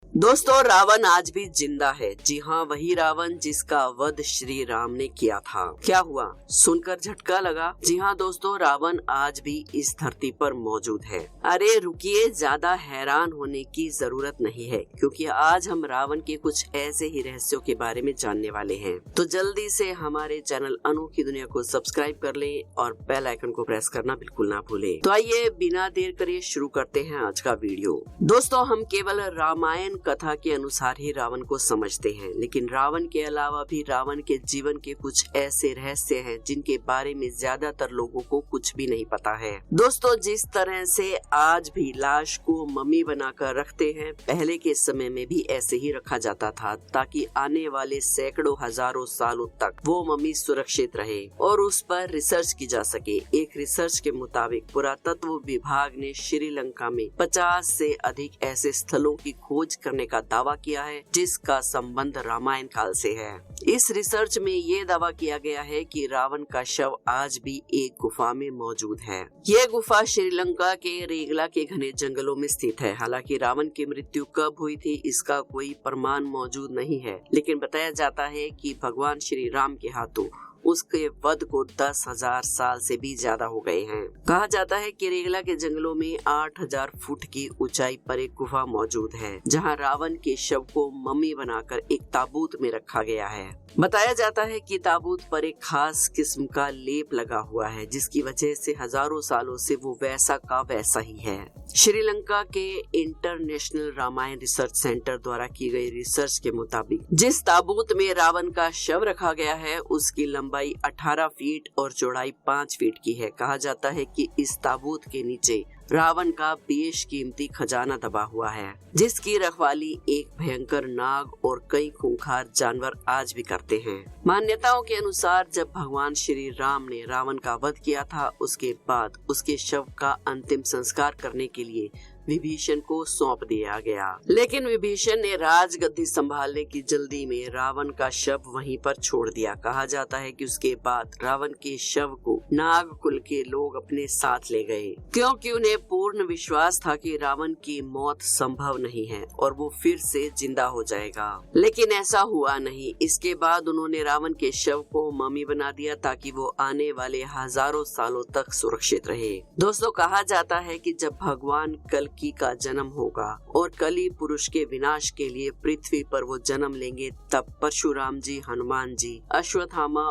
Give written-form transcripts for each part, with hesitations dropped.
दोस्तों, रावण आज भी जिंदा है। जी हाँ, वही रावण जिसका वध श्री राम ने किया था। क्या हुआ, सुनकर झटका लगा? जी हाँ दोस्तों, रावण आज भी इस धरती पर मौजूद है। अरे रुकिए, ज्यादा हैरान होने की जरूरत नहीं है, क्योंकि आज हम रावण के कुछ ऐसे ही रहस्यों के बारे में जानने वाले हैं। तो जल्दी से हमारे चैनल अनोखी दुनिया को सब्सक्राइब कर लें और बेल आइकन को प्रेस करना बिल्कुल ना भूलें। तो आइए बिना देर करे शुरू करते हैं आज का वीडियो। दोस्तों, हम केवल रामायण कथा के अनुसार ही रावण को समझते हैं, लेकिन रावण के अलावा भी रावण के जीवन के कुछ ऐसे रहस्य हैं जिनके बारे में ज्यादातर लोगों को कुछ भी नहीं पता है। दोस्तों, जिस तरह से आज भी लाश को मम्मी बनाकर रखते हैं, पहले के समय में भी ऐसे ही रखा जाता था, ताकि आने वाले सैकड़ों हजारों सालों तक वो मम्मी सुरक्षित रहे और उस पर रिसर्च की जा सके। एक रिसर्च के मुताबिक पुरातत्व विभाग ने श्रीलंका में 50 से अधिक ऐसे स्थलों की खोज करने का दावा किया है जिसका संबंध रामायण काल से है। इस रिसर्च में ये दावा किया गया है कि रावण का शव आज भी एक गुफा में मौजूद है। ये गुफा श्रीलंका के रेगला के घने जंगलों में स्थित है। हालांकि रावण की मृत्यु कब हुई थी इसका कोई प्रमाण मौजूद नहीं है, लेकिन बताया जाता है कि भगवान श्री राम के हाथों उसके वध को 10,000 साल से भी ज्यादा हो गए हैं। कहा जाता है कि रेगला के जंगलों में 8,000 फुट की ऊंचाई पर एक गुफा मौजूद है, जहां रावण के शव को मम्मी बनाकर एक ताबूत में रखा गया है। बताया जाता है कि ताबूत पर एक खास किस्म का लेप लगा हुआ है, जिसकी वजह से हजारों सालों से वो वैसा का वैसा ही है। श्रीलंका के इंटरनेशनल रामायण रिसर्च सेंटर द्वारा की गई रिसर्च के मुताबिक जिस ताबूत में रावण का शव रखा गया है, उसकी लंबाई 18 फीट और चौड़ाई 5 फीट की है। कहा जाता है कि इस ताबूत के नीचे रावण का बेशकीमती खजाना दबा हुआ है, जिसकी रखवाली एक भयंकर नाग और कई खूंखार जानवर आज भी करते हैं। मान्यताओं के अनुसार जब भगवान श्री राम ने रावण का वध किया था, उसके बाद उसके शव का अंतिम संस्कार करने के लिए विभीषण को सौंप दिया गया, लेकिन विभीषण ने राजगद्दी संभालने की जल्दी में रावण का शव वहीं पर छोड़ दिया। कहा जाता है कि उसके बाद रावण के शव को नाग कुल के लोग अपने साथ ले गए, क्योंकि उन्हें पूर्ण विश्वास था कि रावण की मौत संभव नहीं है और वो फिर से जिंदा हो जाएगा। लेकिन ऐसा हुआ नहीं। इसके बाद उन्होंने रावण के शव को मम्मी बना दिया ताकि वो आने वाले हजारों सालों तक सुरक्षित रहे। दोस्तों, कहा जाता है कि जब भगवान कल्कि का जन्म होगा और कली पुरुष के विनाश के लिए पृथ्वी पर वो जन्म लेंगे, तब परशुराम जी, हनुमान जी, अश्वत्थामा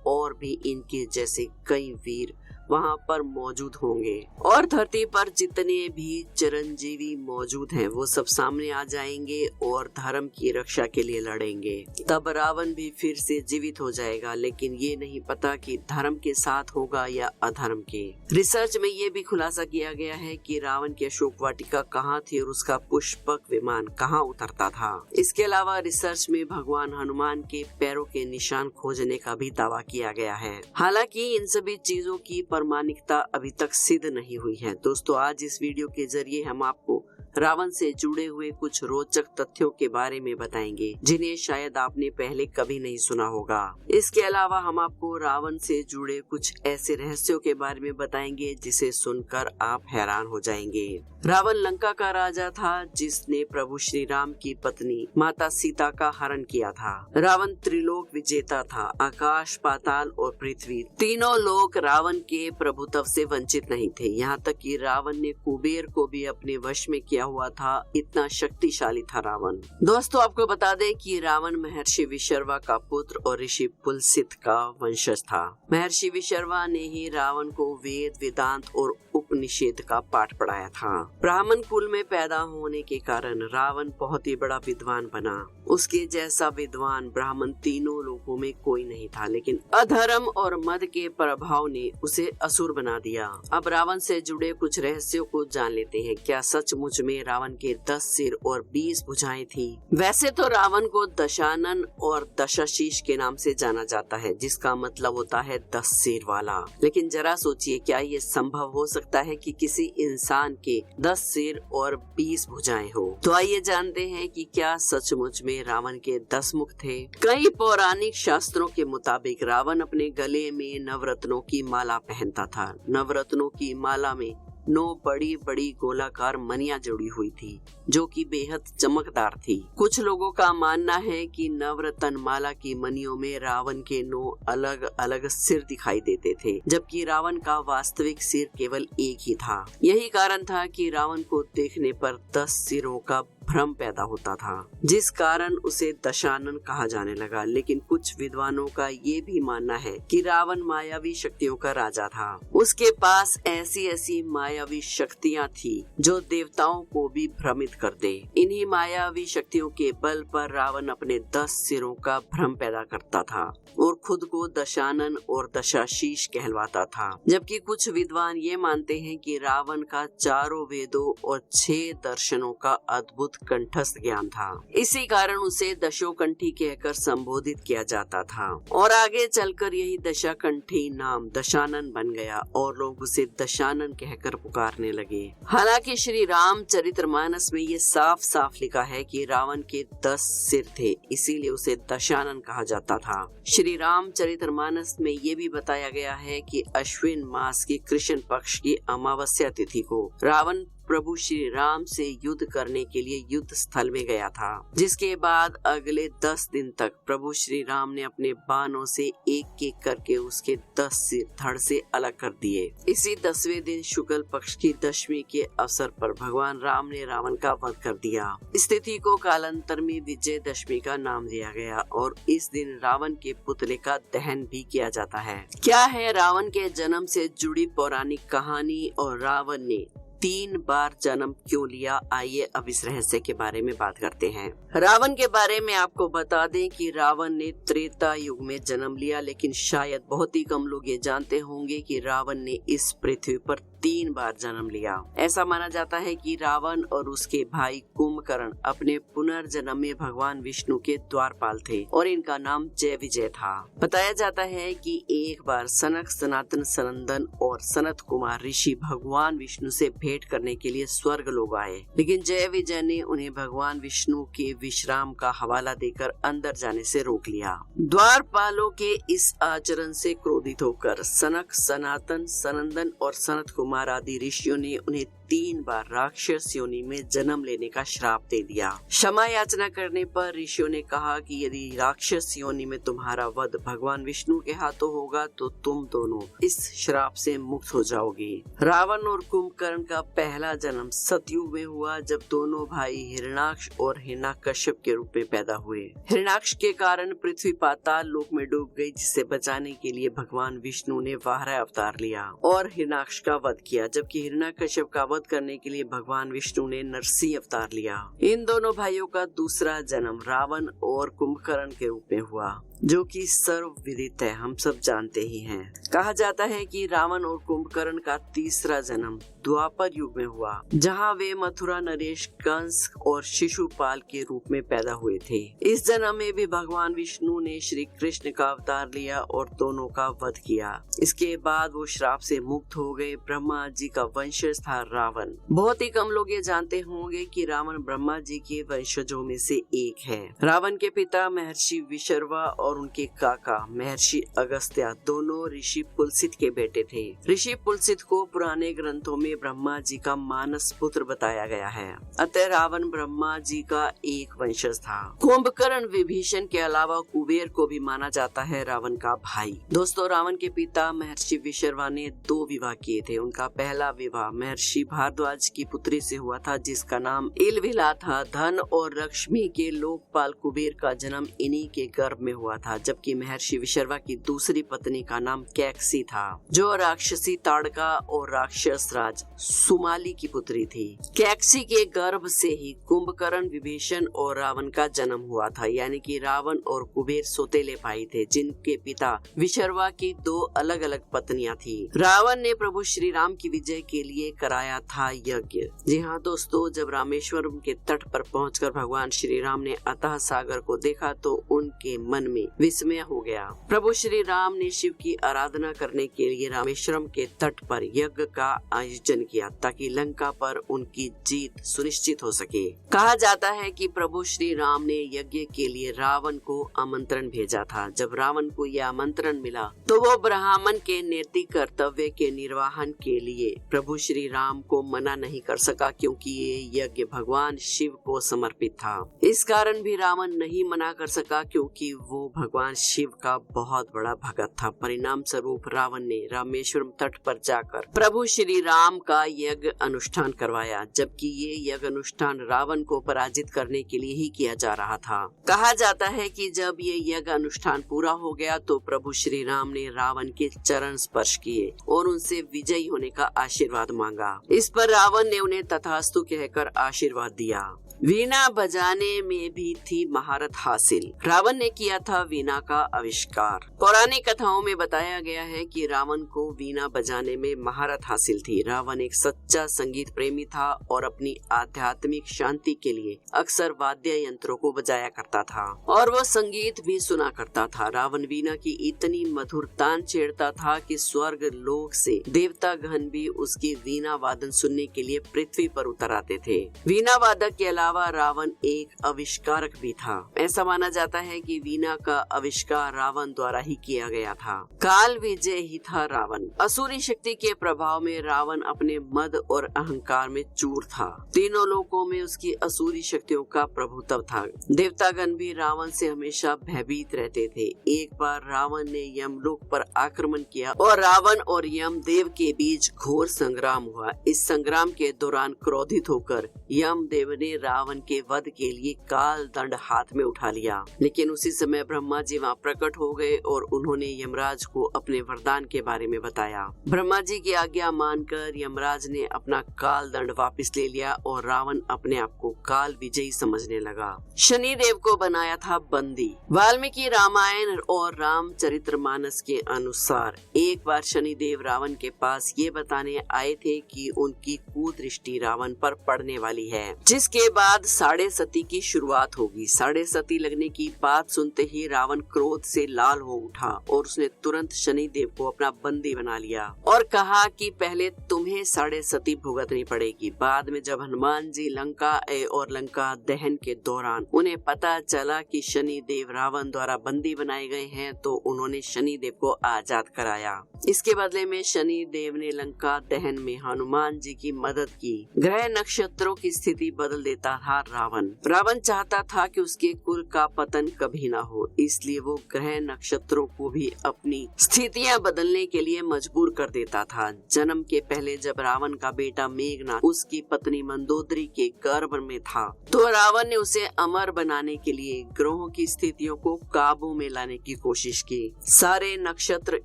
और भी इनके जैसे कई वीर वहाँ पर मौजूद होंगे और धरती पर जितने भी चिरंजीवी मौजूद हैं वो सब सामने आ जाएंगे और धर्म की रक्षा के लिए लड़ेंगे। तब रावण भी फिर से जीवित हो जाएगा, लेकिन ये नहीं पता कि धर्म के साथ होगा या अधर्म के। रिसर्च में ये भी खुलासा किया गया है कि रावण की अशोक वाटिका कहाँ थी और उसका पुष्पक विमान कहाँ उतरता था। इसके अलावा रिसर्च में भगवान हनुमान के पैरों के निशान खोजने का भी दावा किया गया है। हालांकि इन सभी चीजों की प्रामाणिकता अभी तक सिद्ध नहीं हुई है। दोस्तों, आज इस वीडियो के जरिए हम आपको रावण से जुड़े हुए कुछ रोचक तथ्यों के बारे में बताएंगे, जिन्हें शायद आपने पहले कभी नहीं सुना होगा। इसके अलावा हम आपको रावण से जुड़े कुछ ऐसे रहस्यों के बारे में बताएंगे जिसे सुनकर आप हैरान हो जाएंगे। रावण लंका का राजा था जिसने प्रभु श्री राम की पत्नी माता सीता का हरण किया था। रावण त्रिलोक विजेता था। आकाश, पाताल और पृथ्वी तीनों लोक रावण के प्रभुत्व से वंचित नहीं थे। यहाँ तक कि रावण ने कुबेर को भी अपने वश में किया हुआ था। इतना शक्तिशाली था रावण। दोस्तों, आपको बता दें कि रावण महर्षि विशर्वा का पुत्र और ऋषि पुलसित का वंशज था। महर्षि विशर्वा ने ही रावण को वेद, वेदांत और उपनिषद का पाठ पढ़ाया था। ब्राह्मण कुल में पैदा होने के कारण रावण बहुत ही बड़ा विद्वान बना। उसके जैसा विद्वान ब्राह्मण तीनों लोगों में कोई नहीं था, लेकिन अधर्म और मद के प्रभाव ने उसे असुर बना दिया। अब रावण से जुड़े कुछ रहस्यों को जान लेते हैं। क्या सचमुच में रावण के 10 सिर और 20 भुजाएं थी? वैसे तो रावण को दशानन और दशाशीष के नाम से जाना जाता है, जिसका मतलब होता है 10 सिर वाला। लेकिन जरा सोचिए, क्या ये संभव हो सकता है कि किसी इंसान के 10 सिर और 20 भुजाएं हो? तो आइए जानते हैं कि क्या सचमुच में रावण के 10 मुख थे। कई पौराणिक शास्त्रों के मुताबिक रावण अपने गले में नवरत्नों की माला पहनता था। नवरत्नों की माला में 9 बड़ी बड़ी गोलाकार मनियां जुड़ी हुई थी। जो कि बेहद चमकदार थी। कुछ लोगों का मानना है कि नवरत्न माला की मणियों में रावण के 9 अलग अलग सिर दिखाई देते थे, जबकि रावण का वास्तविक सिर केवल एक ही था। यही कारण था कि रावण को देखने पर 10 सिरों का भ्रम पैदा होता था, जिस कारण उसे दशानन कहा जाने लगा। लेकिन कुछ विद्वानों का ये भी मानना है कि रावण मायावी शक्तियों का राजा था। उसके पास ऐसी ऐसी मायावी शक्तियां थी जो देवताओं को भी भ्रमित कर दे। इन्हीं मायावी शक्तियों के बल पर रावण अपने 10 सिरों का भ्रम पैदा करता था और खुद को दशानन और दशाशीष कहलवाता था। जबकि कुछ विद्वान ये मानते हैं कि रावण का 4 वेदों और 6 दर्शनों का अद्भुत कंठस्थ ज्ञान था। इसी कारण उसे दशोकंठी कहकर संबोधित किया जाता था और आगे चलकर यही दशाकंठी नाम दशानन बन गया और लोग उसे दशानन कहकर पुकारने लगे। हालांकि श्री रामचरितमानस में ये साफ साफ लिखा है कि रावण के 10 सिर थे, इसीलिए उसे दशानन कहा जाता था। श्री रामचरितमानस में ये भी बताया गया है कि अश्विन मास की कृष्ण पक्ष की अमावस्या तिथि को रावण प्रभु श्री राम से युद्ध करने के लिए युद्ध स्थल में गया था, जिसके बाद अगले 10 दिन तक प्रभु श्री राम ने अपने बाणों से एक एक करके उसके 10 सिर धड़ से अलग कर दिए। इसी 10वें दिन शुक्ल पक्ष की दशमी के अवसर पर भगवान राम ने रावण का वध कर दिया। इस तिथि को कालांतर में विजयदशमी का नाम दिया गया और इस दिन रावण के पुतले का दहन भी किया जाता है। क्या है रावण के जन्म से जुड़ी पौराणिक कहानी और रावण ने 3 बार जन्म क्यों लिया, आइए अब इस रहस्य के बारे में बात करते हैं। रावण के बारे में आपको बता दें कि रावण ने त्रेता युग में जन्म लिया, लेकिन शायद बहुत ही कम लोग ये जानते होंगे कि रावण ने इस पृथ्वी पर 3 बार जन्म लिया। ऐसा माना जाता है कि रावण और उसके भाई कुंभकर्ण अपने पुनर्जन्म में भगवान विष्णु के द्वारपाल थे और इनका नाम जय विजय था। बताया जाता है कि एक बार सनक, सनातन, सनंदन और सनत कुमार ऋषि भगवान विष्णु से भेंट करने के लिए स्वर्ग लोग आए, लेकिन जय विजय ने उन्हें भगवान विष्णु के विश्राम का हवाला देकर अंदर जाने से रोक लिया। द्वारपालों के इस आचरण से क्रोधित होकर सनक, सनातन, सनंदन और सनत कुमार आदि ऋषियों ने उन्हें 3 बार राक्षस योनि में जन्म लेने का श्राप दे दिया। क्षमा याचना करने पर ऋषियों ने कहा कि यदि राक्षस योनि में तुम्हारा वध भगवान विष्णु के हाथों होगा तो तुम दोनों इस श्राप से मुक्त हो जाओगे। रावण और कुंभकर्ण का पहला जन्म सतयुग में हुआ, जब दोनों भाई हिरण्याक्ष और हिरण्याकश्यप के रूप में पैदा हुए। हिरण्याक्ष के कारण पृथ्वी पाताल लोक में डूब गई, जिसे बचाने के लिए भगवान विष्णु ने वाराह अवतार लिया और हिरण्याक्ष का वध किया, जबकि हिरण्याकश्यप का वध करने के लिए भगवान विष्णु ने नरसिंह अवतार लिया। इन दोनों भाइयों का दूसरा जन्म रावण और कुंभकर्ण के रूप में हुआ, जो कि सर्वविदित है, हम सब जानते ही हैं। कहा जाता है कि रावण और कुंभकर्ण का तीसरा जन्म द्वापर युग में हुआ, जहां वे मथुरा नरेश, कंस और शिशुपाल के रूप में पैदा हुए थे। इस जन्म में भी भगवान विष्णु ने श्री कृष्ण का अवतार लिया और दोनों का वध किया। इसके बाद वो श्राप से मुक्त हो गए। ब्रह्मा जी का वंशज था रावण। बहुत ही कम लोग ये जानते होंगे कि रावण ब्रह्मा जी के वंशजों में से एक है। रावण के पिता महर्षि विशर्वा और उनके काका महर्षि अगस्त्य दोनों ऋषि पुलसित के बेटे थे। ऋषि पुलसित को पुराने ग्रंथों में ब्रह्मा जी का मानस पुत्र बताया गया है, अतः रावण ब्रह्मा जी का एक वंशज था। कुंभकर्ण विभीषण के अलावा कुबेर को भी माना जाता है रावण का भाई। दोस्तों, रावण के पिता महर्षि विशर्वा ने 2 विवाह किए थे। उनका पहला विवाह महर्षि भारद्वाज की पुत्री से हुआ था, जिसका नाम इलविला था। धन और लक्ष्मी के लोकपाल कुबेर का जन्म इन्हीं के गर्भ में हुआ था, जबकि महर्षि विशर्वा की दूसरी पत्नी का नाम कैकसी था, जो राक्षसी ताड़का और राक्षस राज सुमाली की पुत्री थी। कैकसी के गर्भ से ही कुंभकर्ण, विभीषण और रावण का जन्म हुआ था, यानी कि रावण और कुबेर सौतेले भाई थे, जिनके पिता विशर्वा की 2 अलग अलग पत्नियां थी। रावण ने प्रभु श्री राम की विजय के लिए कराया था यज्ञ। जी हाँ दोस्तों, जब रामेश्वरम के तट पर पहुंचकर भगवान श्री राम ने अतः सागर को देखा तो उनके मन में विस्मय हो गया। प्रभु श्री राम ने शिव की आराधना करने के लिए रामेश्वरम के तट पर यज्ञ का आयोजन किया ताकि लंका पर उनकी जीत सुनिश्चित हो सके। कहा जाता है कि प्रभु श्री राम ने यज्ञ के लिए रावण को आमंत्रण भेजा था। जब रावण को यह आमंत्रण मिला तो वो ब्राह्मण के नैतिक कर्तव्य के निर्वहन के लिए प्रभु श्री राम को मना नहीं कर सका, क्योंकि ये यज्ञ भगवान शिव को समर्पित था। इस कारण भी रावण नहीं मना कर सका, क्योंकि वो भगवान शिव का बहुत बड़ा भक्त था। परिणाम स्वरूप रावण ने रामेश्वरम तट पर जाकर प्रभु श्री राम का यज्ञ अनुष्ठान करवाया, जबकि ये यज्ञ अनुष्ठान रावण को पराजित करने के लिए ही किया जा रहा था। कहा जाता है कि जब ये यज्ञ अनुष्ठान पूरा हो गया तो प्रभु श्री राम ने रावण के चरण स्पर्श किए और उनसे विजयी होने का आशीर्वाद मांगा। इस पर रावण ने उन्हें तथास्तु कहकर आशीर्वाद दिया। वीणा बजाने में भी थी महारत हासिल। रावण ने किया था वीणा का आविष्कार। पौराणिक कथाओं में बताया गया है कि रावण को वीणा बजाने में महारत हासिल थी। रावण एक सच्चा संगीत प्रेमी था और अपनी आध्यात्मिक शांति के लिए अक्सर वाद्य यंत्रों को बजाया करता था और वो संगीत भी सुना करता था। रावण वीणा की इतनी मधुर तान छेड़ता था कि स्वर्ग लोक से देवता गण भी उसकी वीणा वादन सुनने के लिए पृथ्वी पर उतर आते थे। वीणा वादक के अलावा रावण एक आविष्कारक भी था। ऐसा माना जाता है कि वीणा का आविष्कार रावण द्वारा ही किया गया था। काल विजय ही था रावण। असुरी शक्ति के प्रभाव में रावण अपने मद और अहंकार में चूर था। तीनों लोकों में उसकी असुरी शक्तियों का प्रभुत्व था। देवतागण भी रावण से हमेशा भयभीत रहते थे। एक बार रावण ने यमलोक पर आक्रमण किया और रावण और यमदेव के बीच घोर संग्राम हुआ। इस संग्राम के दौरान क्रोधित होकर यमदेव ने रावण के वध के लिए काल दंड हाथ में उठा लिया, लेकिन उसी समय ब्रह्मा जी वहाँ प्रकट हो गए और उन्होंने यमराज को अपने वरदान के बारे में बताया। ब्रह्मा जी की आज्ञा मानकर यमराज ने अपना काल दंड वापस ले लिया और रावण अपने आप को काल विजयी समझने लगा। शनि देव को बनाया था बंदी। वाल्मीकि रामायण और रामचरितमानस के अनुसार एक बार शनि देव रावण के पास ये बताने आए थे कि उनकी कुदृष्टि रावण पर पड़ने वाली है, जिसके बाद साढ़े सती की शुरुआत होगी। साढ़े सती लगने की बात सुनते ही रावण क्रोध से लाल हो उठा और उसने तुरंत शनि देव को अपना बंदी बना लिया और कहा कि पहले तुम्हें साढ़े सती भुगतनी पड़ेगी। बाद में जब हनुमान जी लंका आए और लंका दहन के दौरान उन्हें पता चला कि शनि देव रावण द्वारा बंदी बनाए गए हैं, तो उन्होंने शनि देव को आजाद कराया। इसके बदले में शनि देव ने लंका दहन में हनुमान जी की मदद की। ग्रह नक्षत्रों की स्थिति बदल देता था रावण चाहता था कि उसके कुल का पतन कभी ना हो, इसलिए वो ग्रह नक्षत्रों को भी अपनी स्थितियां बदलने के लिए मजबूर कर देता था। जन्म के पहले जब रावण का बेटा मेघनाथ उसकी पत्नी मंदोदरी के गर्भ में था, तो रावण ने उसे अमर बनाने के लिए ग्रहों की स्थितियों को काबू में लाने की कोशिश की। सारे नक्षत्र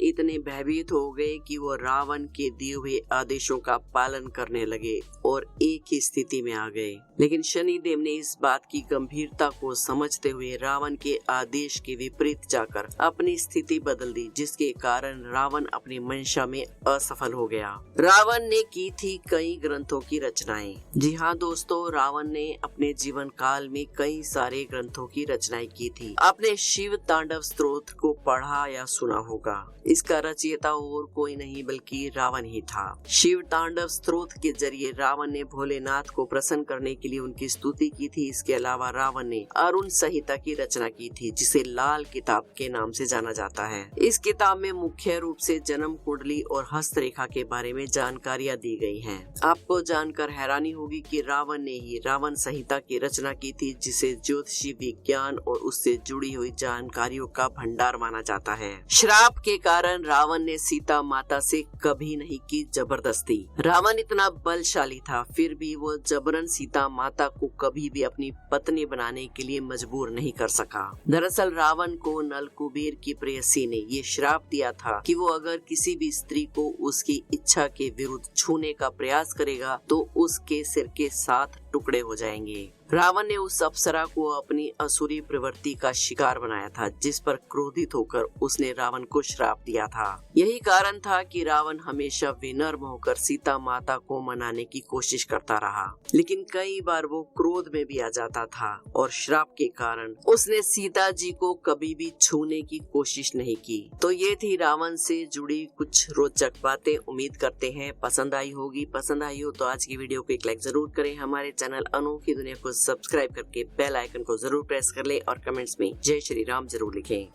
इतने भयभीत हो गए कि वो रावण के दिए हुए आदेशों का पालन करने लगे और एक ही स्थिति में आ गए। लेकिन शनि देव ने इस बात की गंभीरता को समझते हुए रावण के आदेश के विपरीत जाकर अपनी स्थिति बदल दी, जिसके कारण रावण अपनी मंशा में असफल हो गया। रावण ने की थी कई ग्रंथों की रचनाएं। जी हाँ दोस्तों, रावण ने अपने जीवन काल में कई सारे ग्रंथों की रचनाएं की थी। आपने शिव तांडव स्तोत्र को पढ़ा या सुना होगा। इसका रचयिता और कोई नहीं बल्कि रावण ही था। शिव तांडव स्तोत्र के जरिए रावण ने भोलेनाथ को प्रसन्न करने के लिए उनकी स्तुति की थी। इसके अलावा रावण ने अरुण संहिता की रचना की थी, जिसे लाल किताब के नाम से जाना जाता है। इस किताब में मुख्य रूप से जन्म कुंडली और हस्तरेखा के बारे में जानकारियाँ दी गई हैं। आपको जानकर हैरानी होगी कि रावण ने ही रावण संहिता की रचना की थी, जिसे ज्योतिषी विज्ञान और उससे जुड़ी हुई जानकारियों का भंडार माना जाता है। श्राप के कारण रावण ने सीता माता से कभी नहीं की जबरदस्ती। रावण इतना बलशाली था, फिर भी वो जबरन सीता माता को कभी भी अपनी पत्नी बनाने के लिए मजबूर नहीं कर सका। दरअसल रावण को नल कुबेर की प्रेयसी ने ये श्राप दिया था कि वो अगर किसी भी स्त्री को उसकी इच्छा के विरुद्ध छूने का प्रयास करेगा तो उसके सिर के 7 टुकड़े हो जाएंगे। रावण ने उस अप्सरा को अपनी असुरी प्रवृत्ति का शिकार बनाया था, जिस पर क्रोधित होकर उसने रावण को श्राप दिया था। यही कारण था कि रावण हमेशा विनम्र होकर सीता माता को मनाने की कोशिश करता रहा, लेकिन कई बार वो क्रोध में भी आ जाता था और श्राप के कारण उसने सीता जी को कभी भी छूने की कोशिश नहीं की। तो ये थी रावण से जुड़ी कुछ रोचक बातें। उम्मीद करते हैं पसंद आई होगी। पसंद आई हो तो आज की वीडियो को एक लाइक जरूर करें। हमारे चैनल अनोखी दुनिया को सब्सक्राइब करके बेल आइकन को जरूर प्रेस कर ले और कमेंट्स में जय श्री राम जरूर लिखें।